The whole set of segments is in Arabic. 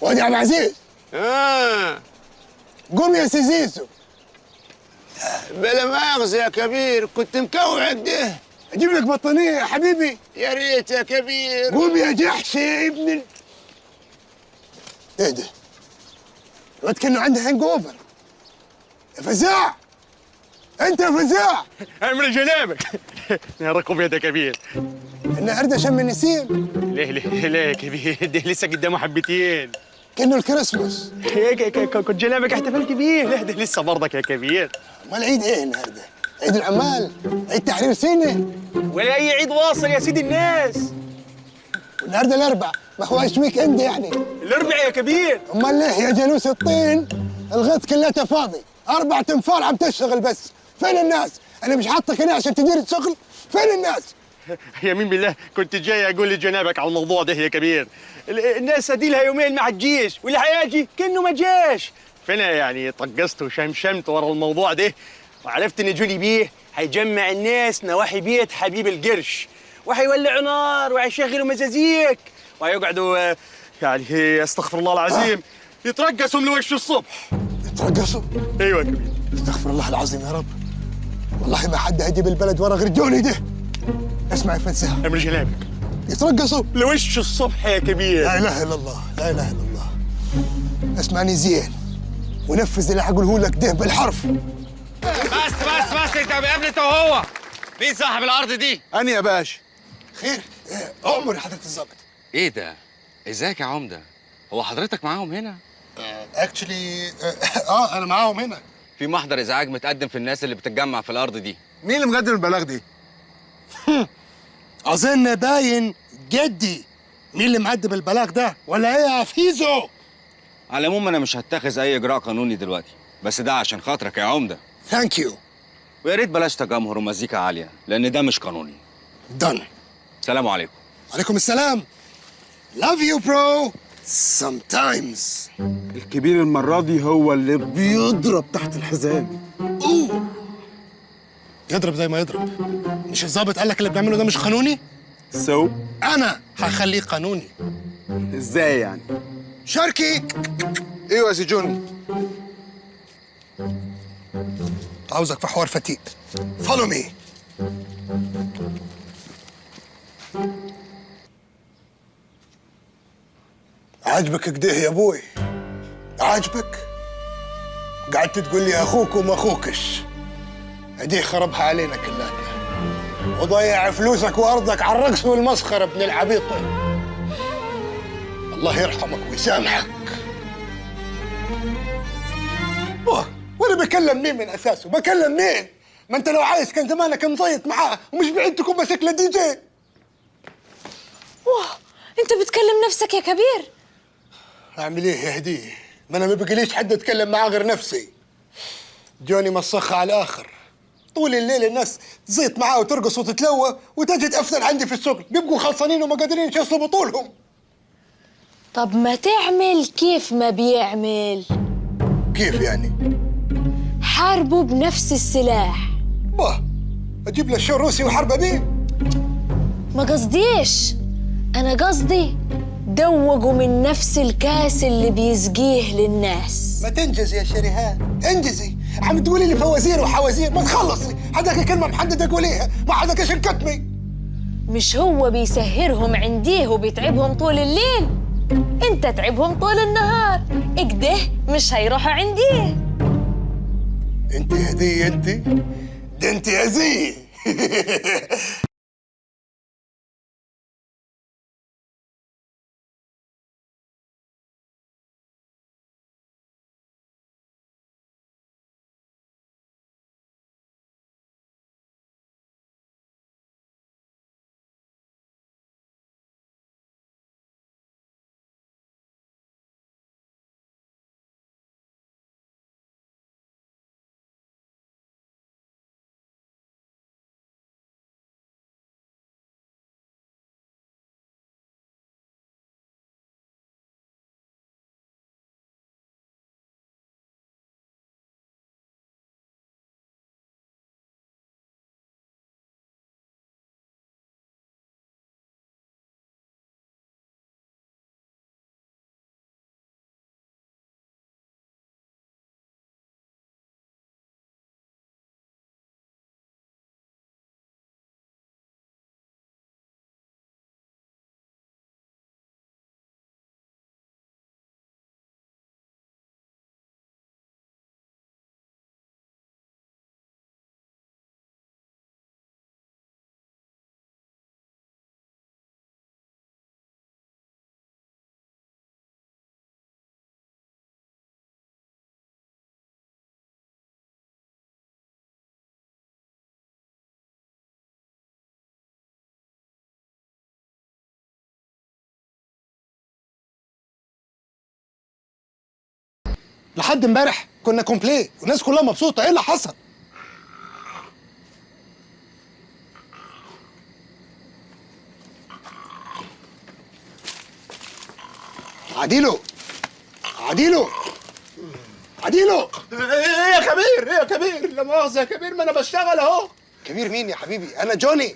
واد يا عم عزيز. قوم يا سي زيزو. بلا مؤاخذة يا كبير، كنت مكوع كده. اجيب لك بطانيه يا حبيبي؟ يا ريت يا كبير. قوم يا جحش يا ابن ايه ده؟ الواد كانه عنده هانج اوفر. يا فزاع، انت يا فزاع. امر جنابك. يا ركب يد يا كبير. النهارده شم النسيم. ليه يا كبير؟ ده لسه قدامه حبتين. كانه الكريسماس. كنت جنابك احتفلت بيه. لا ده لسه برضك يا كبير. امال عيد ايه النهارده؟ عيد العمال؟ عيد تحرير سيناء؟ ولا اي عيد واصل يا سيدي الناس. النهارده الاربع، ما هواش ويك اند يعني. الاربع يا كبير. امال ليه يا جلوس الطين؟ الغيط كلها فاضي، 4 تنفار عم تشتغل بس. فين الناس؟ انا مش حاطك هنا عشان تدير الشغل. فين الناس؟ يمين بالله كنت جاي اقول لجنابك على الموضوع ده يا كبير. الناس ادي لها يومين مع الجيش، واللي هيجي كانه ما جاش. فانا يعني طقست وشمشمت ورا الموضوع ده، وعرفت ان جوني بيه هيجمع الناس نواحي بيت حبيب القرش، وهيولعوا نار وهيشغلوا مزازيك وهيقعدوا يعني استغفر الله العظيم يترقصوا من وش الصبح. يترقصوا؟ ايوه يا كبير. استغفر الله العظيم يا رب. والله ما حد هيجيب البلد ورا غير جوني ده. اسمع يا فزاع. امر جنابك. يترقصوا لوش الصبح يا كبير. لا اله الا الله، لا اله الا الله. اسمعني زين ونفذ اللي هقوله لك ده بالحرف. بس انت قبل انت وهو. مين صاحب الارض دي؟ انا يا باشا. خير؟ اؤمر حضرة الظابط. ايه ده؟ ازيك يا عمده؟ هو حضرتك معاهم هنا؟ اكشلي انا معاهم هنا. في محضر ازعاج متقدم في الناس اللي بتتجمع في الارض دي. مين اللي مقدم البلاغ دي؟ اظن باين جدي. مين اللي مقدم البلاغ ده؟ ولا ايه يا فيزو؟ على العموم انا مش هتخذ اي اجراء قانوني دلوقتي، بس ده عشان خاطرك يا عمده. ثانك يو. ويا ريت بلاش تجمهر ومزيكا عاليه، لان ده مش قانوني. دن. سلام عليكم. عليكم السلام. Love you bro. Sometimes. الكبير المرة دي هو اللي بيضرب تحت الحزام. اوه. يضرب زي ما يضرب. مش الظابط قال لك اللي بنعمله ده مش قانوني؟ انا هخليه قانوني. ازاي يعني؟ شاركي. ايوه يا سي جوني. عاوزك في حوار فتيق. فولو مي. عاجبك كده يا ابوي؟ عاجبك؟ قعدت تقول لي اخوك وما اخوكش. اديه خربها علينا كلنا وضيع فلوسك وارضك على الرقص والمسخره ابن العبيطه. الله يرحمك ويسامحك. وانا بكلم مين من اساسه؟ بكلم مين؟ ما انت لو عايز كان زمانك مزيط معاه ومش بعيد تكون ماسك له دي جي. واه، انت بتكلم نفسك يا كبير. اعمل ايه يا هديه؟ ما انا ما بقليش حد اتكلم معاه غير نفسي. جوني مسخه على الاخر. طول الليل الناس تزيط معاه وترقص وتتلوى وتجي تأفثر عندي في الشغل، بيبقوا خلصانين وما قادرين يشيلوا بطولهم. طب ما تعمل كيف ما بيعمل. كيف يعني؟ حاربوا بنفس السلاح. واه، اجيب له الشو الروسي وحربه بيه؟ ما قصديش، انا قصدي دوقوا من نفس الكاس اللي بيسقيه للناس. ما تنجز يا شريهان، انجزي. عم تقولي لي فوازير وحوازير، ما تخلصي. حداك كلمه محدده قوليها، ما حداك ايش الكتمي. مش هو بيسهرهم عنديه وبيتعبهم طول الليل؟ انت تعبهم طول النهار، اكده مش هيروحوا عنديه. انت يا دي انت، ده انت يا زي لحد امبارح كنا كومبلي والناس كلها مبسوطه، ايه اللي حصل؟ عديلو عديلو عديلو. ايه يا كبير، ايه يا كبير؟ لا مؤاخذة يا كبير، ما انا بشتغل اهو. كبير مين يا حبيبي؟ انا جوني.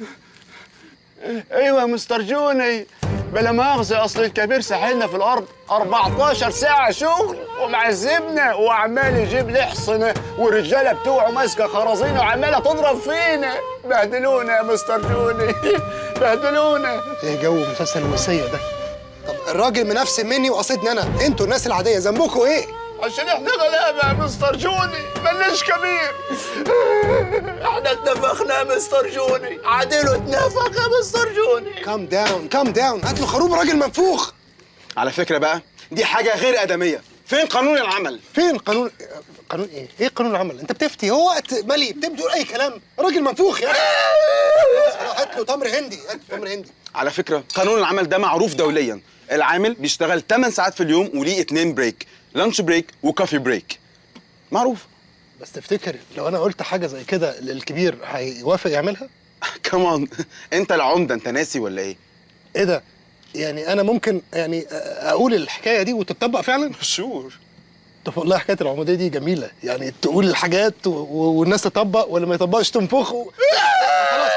ايوه يا مستر جوني، بلا مؤاخذة، اصل الكبير ساحلنا في الارض 14 ساعة شغل ومعذبنا، وعمال يجيب لي حصنة والرجالة بتوعه ماسكة خرازين وعمالة تضرب فينا. بهدلونا يا مستر جوني، بهدلونا. ايه جو مسلسل الوصيه ده؟ طب الراجل منفسن مني وقصدني انا، انتوا الناس العاديه ذنبكم ايه؟ عشان احنا غلابة يا مستر جوني، ملناش كبير. احنا اتنفخنا يا مستر جوني، عادله اتنفخ يا مستر جوني. كام داون كام داون، هات له خروب راجل منفوخ. على فكره بقى دي حاجه غير ادميه. فين قانون العمل؟ فين قانون؟ قانون ايه؟ ايه قانون العمل؟ انت بتفتي، هو وقت مالي بتقول اي كلام، راجل منفوخ يا اخي. هات له تمر هندي، هات له تمر هندي. على فكره قانون العمل ده معروف دوليا، العامل بيشتغل 8 ساعات في اليوم وليه 2 بريك، لانش بريك وكافي بريك. معروف. بس تفتكر لو انا قلت حاجه زي كده للكبير هيوافق يعملها؟ كمان انت العمده، انت ناسي ولا ايه؟ ايه ده؟ يعني انا ممكن يعني اقول الحكايه دي وتتطبق فعلا؟ شور. طب والله حكايه العموديه دي جميله، يعني تقول الحاجات والناس تطبق، ولا ما يطبقش تنفخ خلاص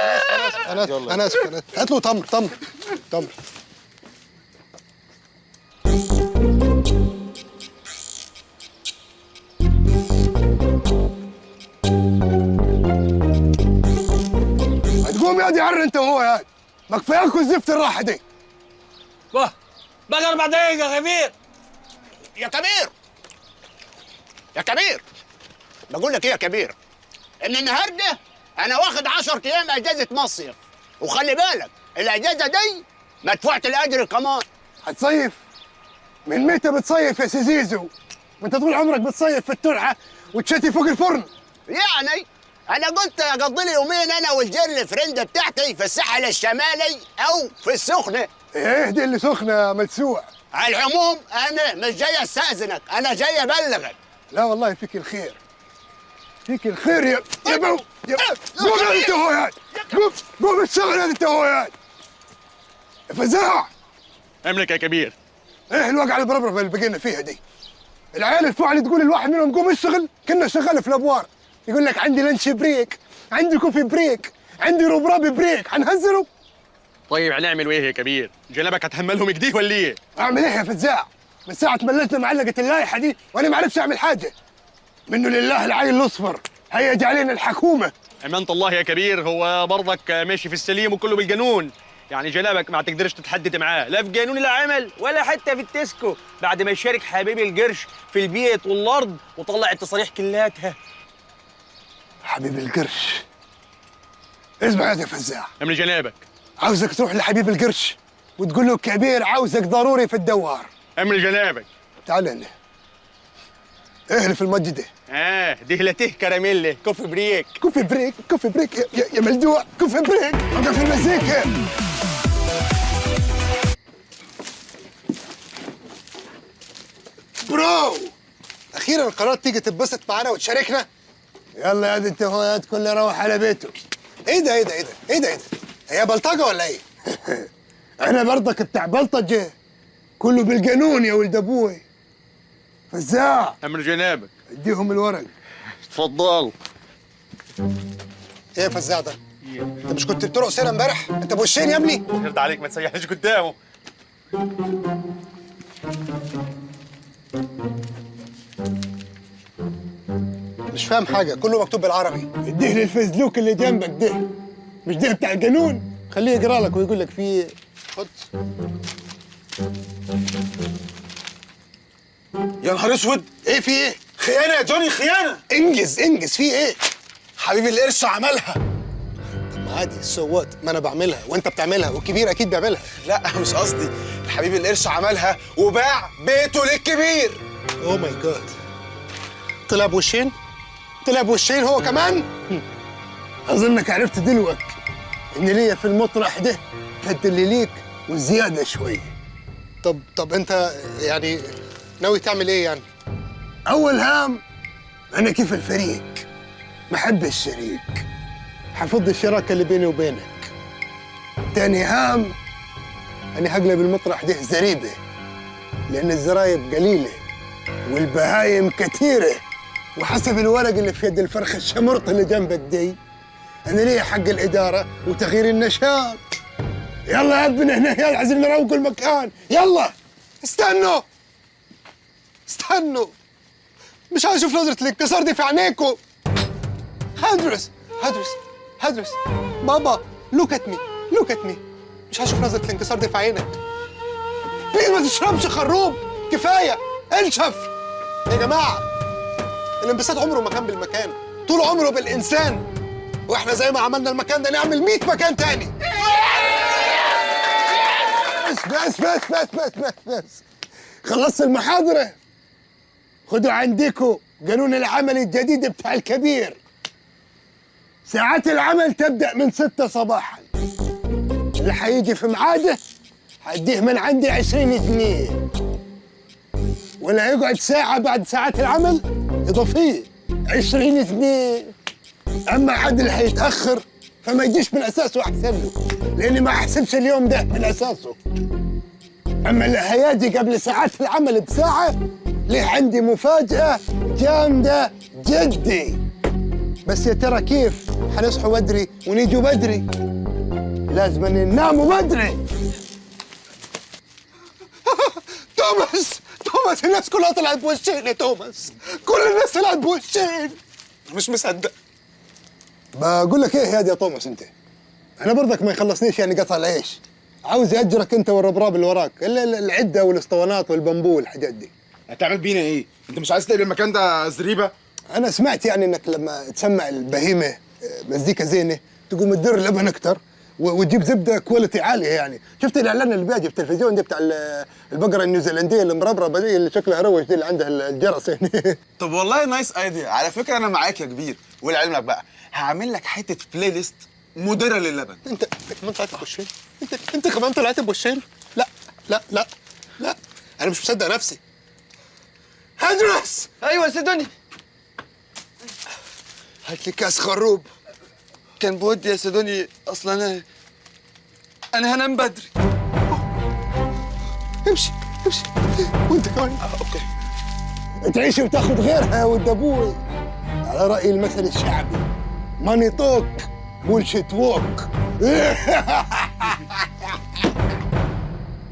انا اسف انا اسف. هات له تمر تمر تمر. هتقوم يا دي عر انت وهو يا ما كفاياكوا الزفت الراحه دي. بقى 4 دقايق يا كبير. يا كبير، يا كبير، بقول لك ايه يا كبير، ان النهارده انا واخد 10 ايام اجازه مصيف، وخلي بالك الاجازه دي مدفوعه الاجر كمان. هتصيف؟ من متى بتصيف يا سيزيزو؟ ما انت طول عمرك بتصيف في الترعه وتشتي فوق الفرن. يعني انا قلت اقضي لي يومين انا والجيرل فريند بتاعتي في الساحل الشمالي او في السخنه. ايه دي اللي سخنه يا ملسوع؟ على العموم انا مش جاي استاذنك، انا جاي ابلغك. لا والله فيك الخير، فيك الخير يا بو. قوم يا انت هويات، قوم الشغل يا انت هويات. فزاع. املك يا كبير. ايه الوقعه البربره اللي بقينا فيها دي؟ العيال الفعل تقول الواحد منهم قوم اشتغل كنا شغال في الابوار، يقول لك عندي لانش بريك، عندي كوفي بريك، عندي ربرابي بريك، هنهزروا؟ طيب هنعمل ايه يا كبير؟ جنابك هتحملهم كده ولا ايه؟ اعمل ايه يا فزاع؟ من ساعة ما ملتنا معلقة اللائحة دي وانا ما عرفتش اعمل حاجة. منه لله العين الاصفر هيج علينا الحكومة. امانة الله يا كبير، هو برضك ماشي في السليم وكله بالقانون، يعني جنابك ما تقدرش تتحدد معاه لا في قانون العمل ولا حتى في التسكو بعد ما يشارك حبيبي القرش في البيت والارض وطلع التصاريح كلاتها. حبيب القرش، اسمع يا فزاع، امر جنابك. عاوزك تروح لحبيب القرش وتقول له كبير عاوزك ضروري في الدوار. امر جنابك. تعال هنا، اهلف المجدة. دهلته كراميل كوفي بريك. كوفي بريك، كوفي بريك يا ملدوع، كوفي بريك، وقف المزيكا. برو، اخيرا قررت تيجي تتبسط معانا وتشاركنا. يلا يا دي انت هو كله يروح على بيته. ايه ده ايه ده ايه ده ايه ده ايه ده؟ هي بلطجه ولا ايه؟ انا برضك بتاع بلطجه، كله بالقانون يا ولد ابوي. فزاع. امر جنابك. اديهم الورق. اتفضل. ايه يا فزاع ده؟ انت مش كنت بترقص هنا امبارح؟ انت بوشين يا ابني؟ يرد عليك ما تسيحش قدامه. مش فاهم حاجة، كله مكتوب بالعربي. اديه للفزلوك اللي جنبك ده، مش ده بتاع القانون؟ خليه يقرا لك ويقول لك فيه. خد. يا نهار اسود، ايه في ايه؟ خيانه يا جوني، خيانه. انجز انجز، في ايه؟ حبيب القرش عملها. طب ما عادي، سوات، ما انا بعملها وانت بتعملها والكبير اكيد بيعملها. لا مش قصدي، حبيب القرش عملها وباع بيته للكبير. اوه ماي جاد، طلع بوشين؟ طلع بوشين هو كمان؟ اظنك عرفت دلوقتي ان ليا في المطرح ده قد اللي ليك وزياده شويه. طب انت يعني ناوي تعمل ايه يعني؟ أول هام أنا كيف الفريق، محب الشريك، حفظ الشراكة اللي بيني وبينك. تاني هام أنا هقلب المطرح ده زريبة، لأن الزرايب قليلة والبهايم كثيرة، وحسب الورق اللي في يد الفرخ الشمرط اللي جنبك دي أنا ليه حق الإدارة وتغيير النشاط. يلا يا ابن هنا، يلا عايزين نروق المكان، يلا استنوا استنوا، مش عايز اشوف نظرة الانكسار دي في عينيكم. هدرس بابا، لوك ات مي، مش عايز اشوف نظرة الانكسار دي في عينك. بليز ما تشربش خروب، كفاية انشف. يا جماعة الانبساط عمره ما كان بالمكان، طول عمره بالإنسان، واحنا زي ما عملنا المكان ده نعمل 100 مكان تاني. بس خلصت المحاضرة، خدوا عندكم قانون العمل الجديد بتاع الكبير. ساعات العمل تبدأ من 6 صباحا، اللي حيجي في ميعاده هديه من عندي 20 جنيه، ولا يقعد ساعة بعد ساعات العمل إضافية 20 جنيه. أما حد اللي هيتأخر فما يجيش من أساسه أحسن له، لأني ما أحسبش اليوم ده من أساسه. أما اللي هيجي قبل ساعات العمل بساعة ليه عندي مفاجأة جامدة جدي. بس يا ترى كيف حنصحوا بدري ونيجوا بدري؟ لازم نناموا بدري. توماس الناس كلها طلعت بوشين يا توماس، كل الناس طلعت بوشين. مش مصدق. بقول لك ايه يا توماس، انت انا برضك ما يخلصنيش يعني قطع العيش، عاوز يأجرك انت والربراب اللي وراك، العده والاسطوانات والبامبو والحاجات دي. هتعمل بينا ايه؟ انت مش عايز تقلب المكان ده زريبه؟ انا سمعت يعني انك لما تسمع البهيمه مزيكا زينه تقوم تدر لبن اكتر وتجيب زبده كواليتي عاليه. يعني شفت الاعلان اللي بيجي في التلفزيون ده بتاع البقره النيوزيلنديه المربربه دي اللي شكلها روش دي اللي عندها الجرس هنا؟ طب والله نايس ايديا، على فكره انا معاك يا كبير، ولعلمك بقى هعمل لك حته بلاي ليست مديره للبن. انت كمان طلعت بوشين؟ انت كمان طلعت بوشين؟ لا لا لا لا، انا مش مصدق نفسي. هدرس، ايوه سيدوني، هات لي كاس خروب. كان بودي يا سيدوني، اصلا انا هنام بدري. امشي وانت كمان. اوكي، تعيش وتاخد غيرها يا ولد ابوي. على رأي المثل الشعبي، ماني توك بولشيت ووك.